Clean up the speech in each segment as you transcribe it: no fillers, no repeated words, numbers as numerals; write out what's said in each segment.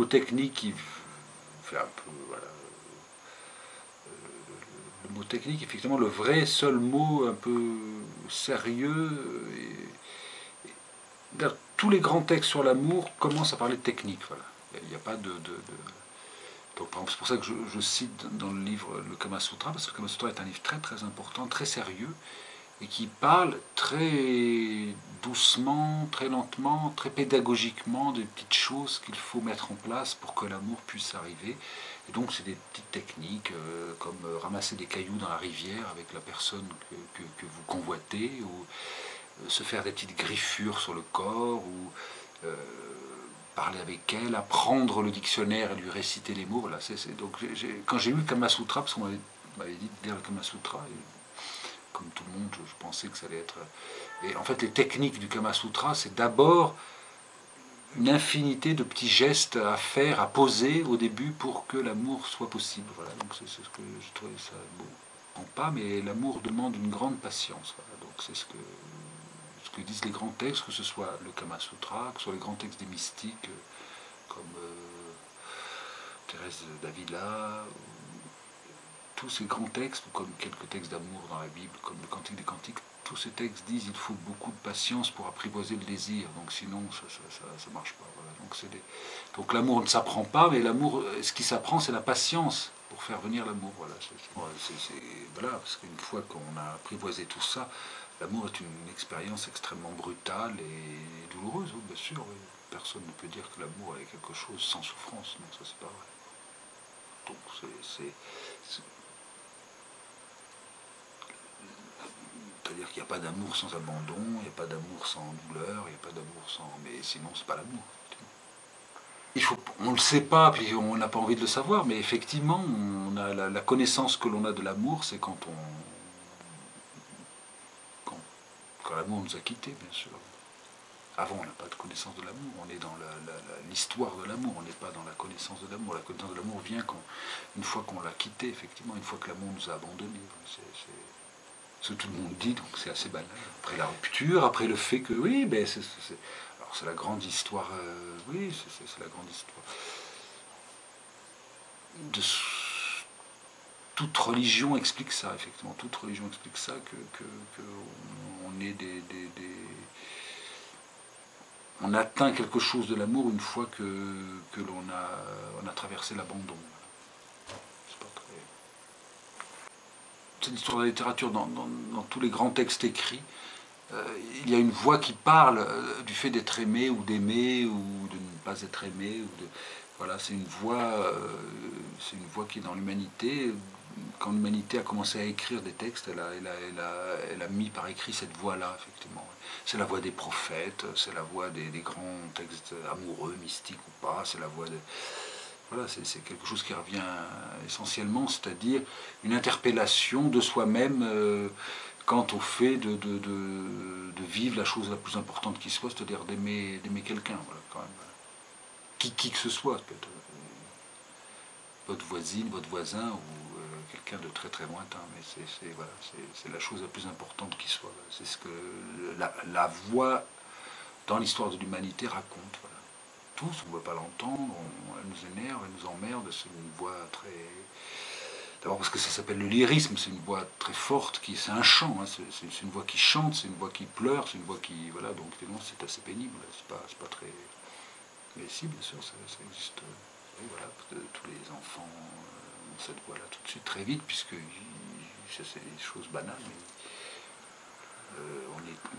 mot technique qui fait un peu, voilà, le mot technique, effectivement, le vrai seul mot un peu sérieux. Tous les grands textes sur l'amour commencent à parler de technique. Voilà. Il n'y a pas Donc, c'est pour ça que je cite dans le livre le Kama Sutra, parce que le Kama Sutra est un livre très très important, très sérieux, et qui parle très doucement, très lentement, très pédagogiquement des petites choses qu'il faut mettre en place pour que l'amour puisse arriver. Et donc c'est des petites techniques comme ramasser des cailloux dans la rivière avec la personne que vous convoitez, ou se faire des petites griffures sur le corps, ou parler avec elle, apprendre le dictionnaire et lui réciter les mots. Voilà, donc quand j'ai lu le Kama Sutra, parce qu'on m'avait dit de lire le Kama Sutra, et comme tout le monde, je pensais que ça allait être... Et en fait, les techniques du Kama Sutra, c'est d'abord une infinité de petits gestes à faire, à poser au début pour que l'amour soit possible. Voilà, donc c'est ce que je trouvais ça beau. Pas, mais l'amour demande une grande patience. Voilà, donc c'est ce que disent les grands textes, que ce soit le Kama Sutra, que ce soit les grands textes des mystiques, comme Thérèse d'Avila, tous ces grands textes, comme quelques textes d'amour dans la Bible, comme le Cantique des Cantiques, tous ces textes disent qu'il faut beaucoup de patience pour apprivoiser le désir, donc sinon ça marche pas. Voilà. Donc l'amour ne s'apprend pas, mais l'amour, ce qui s'apprend, c'est la patience pour faire venir l'amour. Voilà, voilà, parce qu'une fois qu'on a apprivoisé tout ça, l'amour est une expérience extrêmement brutale et douloureuse, oui, bien sûr. Oui. Personne ne peut dire que l'amour est quelque chose sans souffrance, non, ça c'est pas vrai. Donc c'est-à-dire qu'il n'y a pas d'amour sans abandon, il n'y a pas d'amour sans douleur, il n'y a pas d'amour sans... Mais sinon, c'est pas l'amour. On ne le sait pas, puis on n'a pas envie de le savoir, mais effectivement, on a la connaissance que l'on a de l'amour, c'est quand l'amour nous a quittés, bien sûr. Avant, on n'a pas de connaissance de l'amour, on est dans l'histoire de l'amour, on n'est pas dans la connaissance de l'amour. La connaissance de l'amour vient une fois qu'on l'a quitté, effectivement, une fois que l'amour nous a abandonnés. C'est ce que tout le monde dit, donc c'est assez banal. Après la rupture, après le fait que, oui, ben alors c'est la grande histoire, oui, c'est la grande histoire. Toute religion explique ça, effectivement. Toute religion explique ça, on est on atteint quelque chose de l'amour une fois que on a traversé l'abandon. C'est l'histoire de la littérature, dans tous les grands textes écrits, il y a une voix qui parle du fait d'être aimé ou d'aimer ou de ne pas être aimé. Voilà, c'est une voix qui est dans l'humanité. Quand l'humanité a commencé à écrire des textes, elle a mis par écrit cette voix-là, effectivement. C'est la voix des prophètes, c'est la voix des grands textes amoureux, mystiques ou pas, c'est la voix de... Voilà, c'est quelque chose qui revient essentiellement, c'est-à-dire une interpellation de soi-même quant au fait de vivre la chose la plus importante qui soit, c'est-à-dire d'aimer quelqu'un, voilà, quand même. Qui que ce soit, peut-être votre voisine, votre voisin, ou quelqu'un de très très lointain, mais c'est la chose la plus importante qui soit. C'est ce que la voix dans l'histoire de l'humanité raconte. Voilà. Tous, on ne veut pas l'entendre, elle nous énerve, elle nous emmerde, c'est une voix très... D'abord parce que ça s'appelle le lyrisme, c'est une voix très forte, c'est un chant, hein, c'est une voix qui chante, c'est une voix qui pleure, c'est une voix qui... Voilà, donc c'est assez pénible, c'est pas très... Mais si, bien sûr, ça existe. Et voilà, tous les enfants ont cette voix-là tout de suite, très vite, puisque c'est des choses banales, mais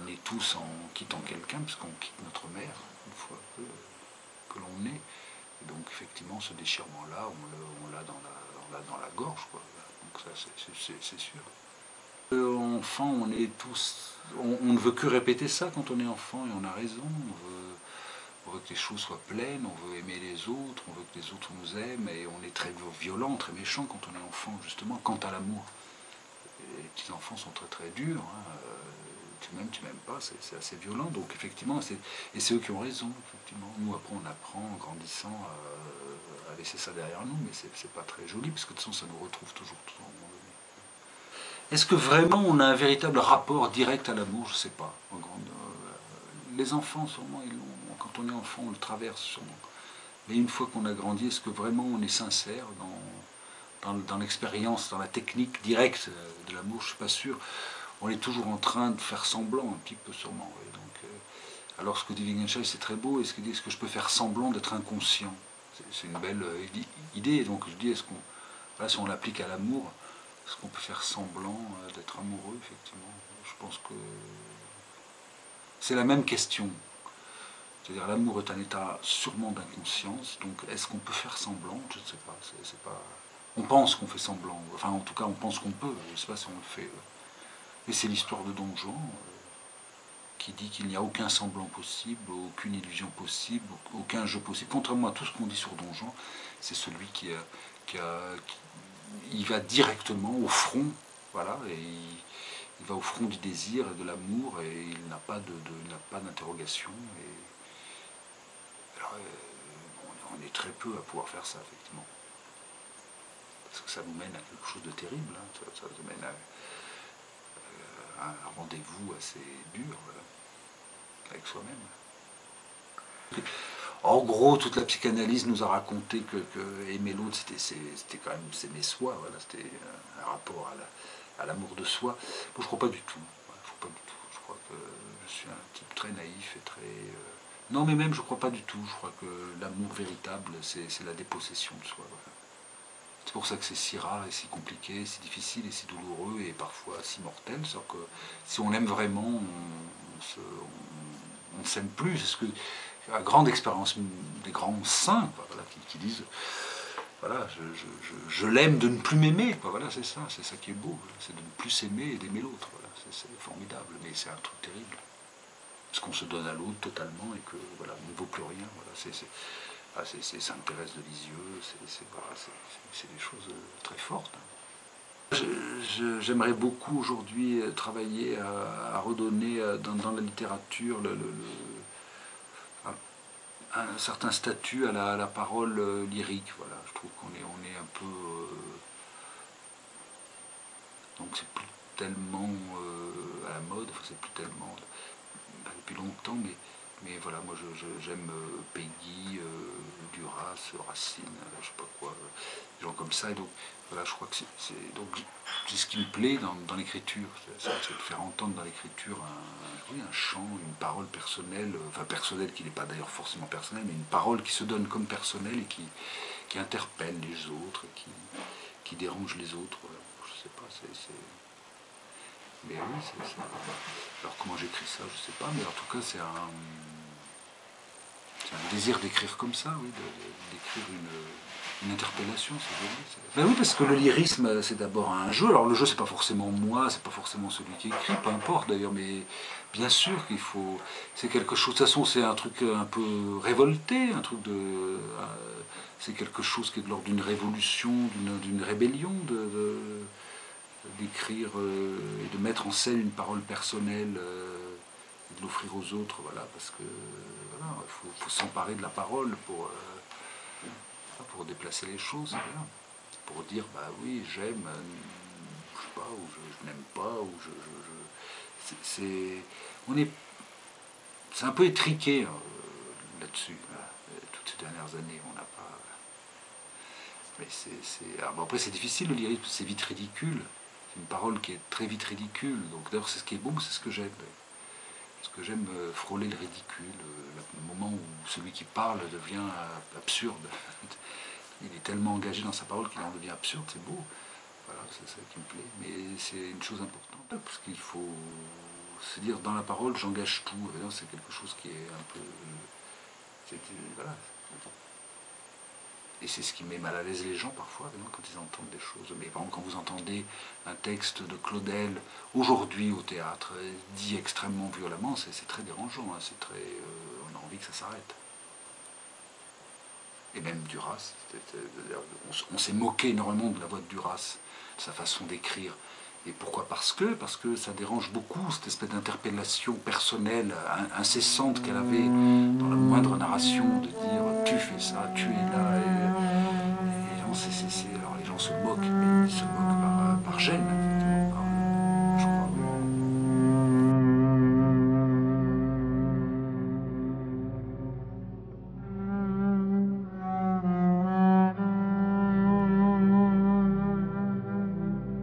on est tous en quittant quelqu'un, puisqu'on quitte notre mère, une fois que l'on est. Et donc, effectivement, ce déchirement-là, on l'a dans la gorge, quoi. Donc ça, c'est sûr. Enfant, on est tous... On ne veut que répéter ça quand on est enfant, et on a raison. On veut que les choses soient pleines, on veut aimer les autres, on veut que les autres nous aiment, et on est très violent, très méchant quand on est enfant, justement, quant à l'amour. Les petits enfants sont très très durs, hein. Tu m'aimes pas, c'est assez violent, donc effectivement, et c'est eux qui ont raison, effectivement. Nous, après, on apprend, en grandissant, à laisser ça derrière nous, mais c'est pas très joli, parce que de toute façon, ça nous retrouve toujours à un moment donné. Est-ce que vraiment on a un véritable rapport direct à l'amour? Je ne sais pas. Les enfants, sûrement, quand on est enfant, on le traverse sûrement. Mais une fois qu'on a grandi, est-ce que vraiment on est sincère dans l'expérience, dans la technique directe de l'amour? Je ne suis pas sûr. On est toujours en train de faire semblant, un petit peu sûrement. Et donc, alors ce que dit Wittgenstein, c'est très beau. Est-ce que je peux faire semblant d'être inconscient? C'est une belle idée. Donc je dis, voilà, si on l'applique à l'amour, est-ce qu'on peut faire semblant d'être amoureux, effectivement? Je pense que c'est la même question. C'est-à-dire l'amour est un état sûrement d'inconscience, donc est-ce qu'on peut faire semblant? Je ne sais pas, c'est pas... On pense qu'on fait semblant, enfin en tout cas on pense qu'on peut, je ne sais pas si on le fait. Et c'est l'histoire de Don Juan qui dit qu'il n'y a aucun semblant possible, aucune illusion possible, aucun jeu possible. Contrairement à tout ce qu'on dit sur Don Juan, c'est celui qui il va directement au front, voilà, et il va au front du désir et de l'amour, et il n'a pas d'interrogation. Alors, on est très peu à pouvoir faire ça, effectivement. Parce que ça nous mène à quelque chose de terrible, hein. Ça nous mène à un rendez-vous assez dur avec soi-même. En gros, toute la psychanalyse nous a raconté que aimer l'autre, c'était quand même s'aimer soi, voilà, c'était un rapport à l'amour de soi. Moi, je ne crois pas du tout. Je crois que je suis un type très naïf et très... Non, mais même, je ne crois pas du tout. Je crois que l'amour véritable, c'est la dépossession de soi. Voilà. C'est pour ça que c'est si rare et si compliqué, si difficile et si douloureux et parfois si mortel. C'est-à-dire que si on aime vraiment, on ne s'aime plus. C'est ce que la grande expérience des grands saints, voilà, qui disent, voilà, je l'aime de ne plus m'aimer. Voilà, c'est ça qui est beau. C'est de ne plus s'aimer et d'aimer l'autre. Voilà, c'est formidable, mais c'est un truc terrible. Parce qu'on se donne à l'autre totalement et que voilà, on ne vaut plus rien. Voilà, c'est Sainte Thérèse de Lisieux, c'est des choses très fortes. J'aimerais beaucoup aujourd'hui travailler à redonner dans la littérature un certain statut à la parole lyrique. Voilà. Je trouve qu'on est un peu... donc c'est plus tellement à la mode, enfin c'est plus tellement... depuis longtemps, mais voilà, moi j'aime Peggy, Duras, Racine, je sais pas quoi, des gens comme ça, et donc voilà, je crois que c'est ce qui me plaît dans l'écriture, c'est de faire entendre dans l'écriture un chant, une parole personnelle, enfin personnelle qui n'est pas d'ailleurs forcément personnelle, mais une parole qui se donne comme personnelle et qui interpelle les autres, et qui dérange les autres, voilà. Je sais pas, mais oui, alors comment j'écris ça, je sais pas, mais en tout cas c'est un désir d'écrire comme ça, oui, d'écrire une interpellation, c'est joli. Ben oui, parce que le lyrisme, c'est d'abord un jeu. Alors le jeu, c'est pas forcément moi, c'est pas forcément celui qui écrit, peu importe d'ailleurs, mais bien sûr qu'il faut... C'est quelque chose, de toute façon, c'est un truc un peu révolté, un truc de... c'est quelque chose qui est de l'ordre d'une révolution, d'une rébellion, d'écrire et de mettre en scène une parole personnelle, de l'offrir aux autres, voilà, parce que voilà, faut s'emparer de la parole pour déplacer les choses, voilà. Pour dire bah oui j'aime, je sais pas, ou je n'aime pas, ou c'est un peu étriqué là-dessus, voilà. Toutes ces dernières années on n'a pas, mais alors, bon, après c'est difficile le lyrisme, c'est vite ridicule. C'est une parole qui est très vite ridicule. Donc d'ailleurs c'est ce qui est beau, c'est ce que j'aime. Parce que j'aime frôler le ridicule, le moment où celui qui parle devient absurde. Il est tellement engagé dans sa parole qu'il en devient absurde, c'est beau. Voilà, c'est ça qui me plaît. Mais c'est une chose importante, parce qu'il faut se dire, dans la parole, j'engage tout. C'est quelque chose qui est un peu... Voilà. Et c'est ce qui met mal à l'aise les gens parfois, quand ils entendent des choses. Mais par exemple, quand vous entendez un texte de Claudel, aujourd'hui au théâtre, dit extrêmement violemment, c'est très dérangeant, hein, on a envie que ça s'arrête. Et même Duras, on s'est moqué énormément de la voix de Duras, de sa façon d'écrire. Et pourquoi? Parce que ça dérange beaucoup, cette espèce d'interpellation personnelle, incessante qu'elle avait dans la moindre narration, de dire « tu fais ça, tu es là ». Alors les gens se moquent, mais ils se moquent par gêne.